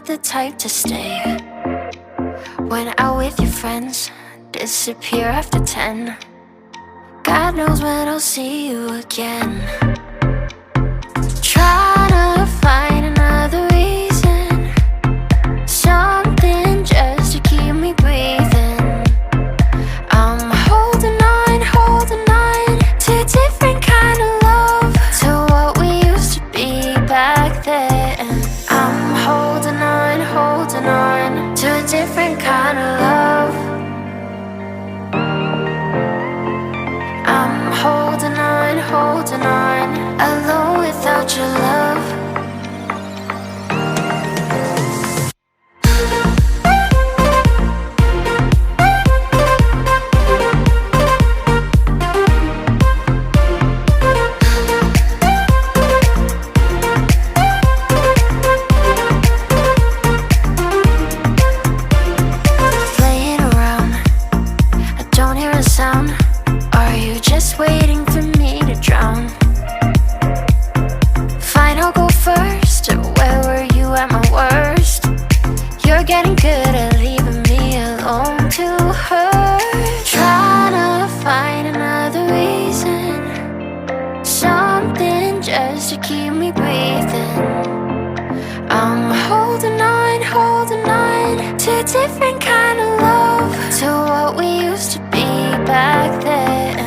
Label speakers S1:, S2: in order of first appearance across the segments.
S1: not the type to stay. Went out with your friends, disappear after 10. God knows when I'll see you again. Try to find another reason, something just to keep me breathing. I'm holding on to a different kind of love, to what we used to be back then. I'm holding on to a different kind of love. I'm holding on, alone without your love. Playing around, I don't hear a sound. Are you just waiting for me to drown? Fine, I'll go first. Where were you at my worst? You're getting good at leaving me alone to hurt. Trying to find another reason, something just to keep me breathing. I'm holding on to a different kind of love, to what we used to be back then.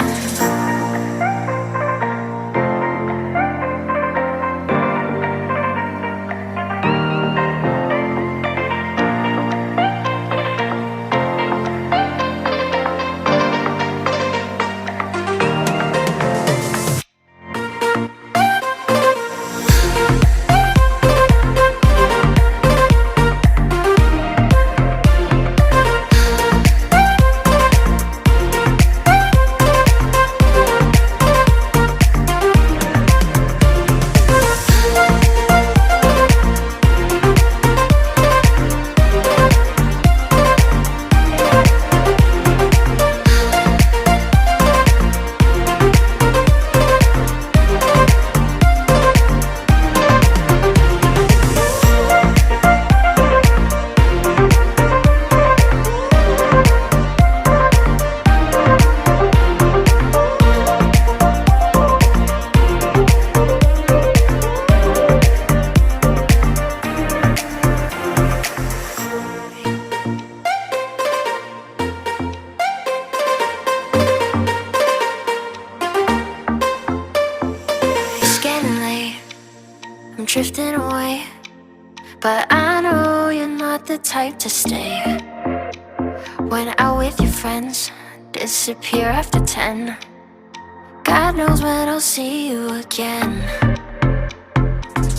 S1: I'm drifting away, but I know you're not the type to stay. Went out with your friends, disappear after 10. God knows when I'll see you again.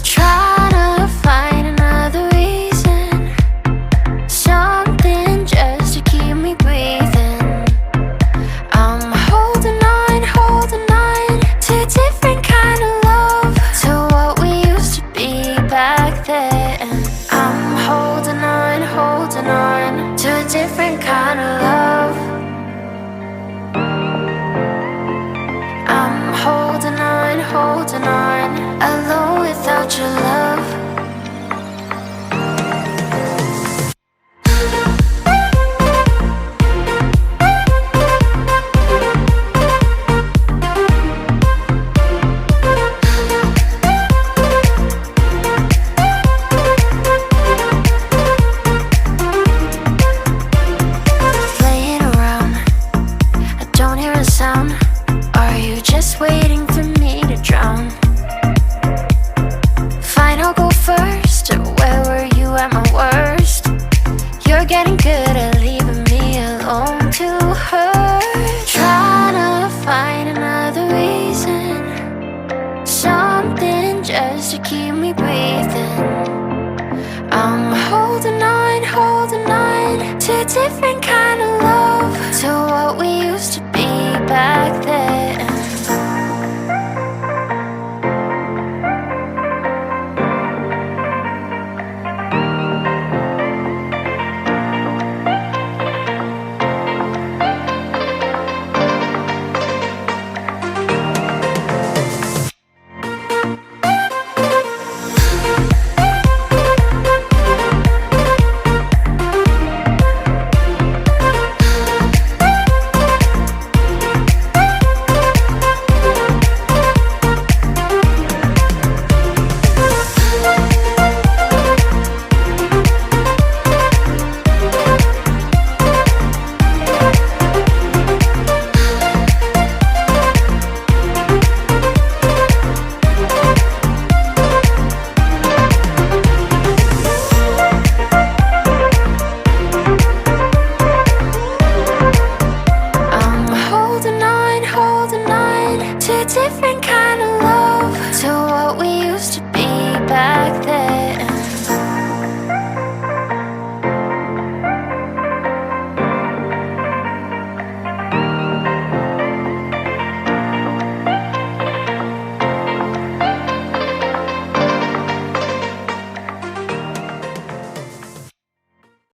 S1: Try to find another reason, something just to keep me breathing. I'm holding on to a different kind of love, to what we used to be back then. I'm holding on to a different kind of love. I'm holding on, alone without your love. Playing around, I don't hear a sound. Are you just waiting for me to drown? Fine, I'll go first. Where were you at my worst? You're getting good at leaving me alone to hurt. Trying to find another reason, something just to keep me breathing. I'm holding on to a different kind of love, to what we used to be back then.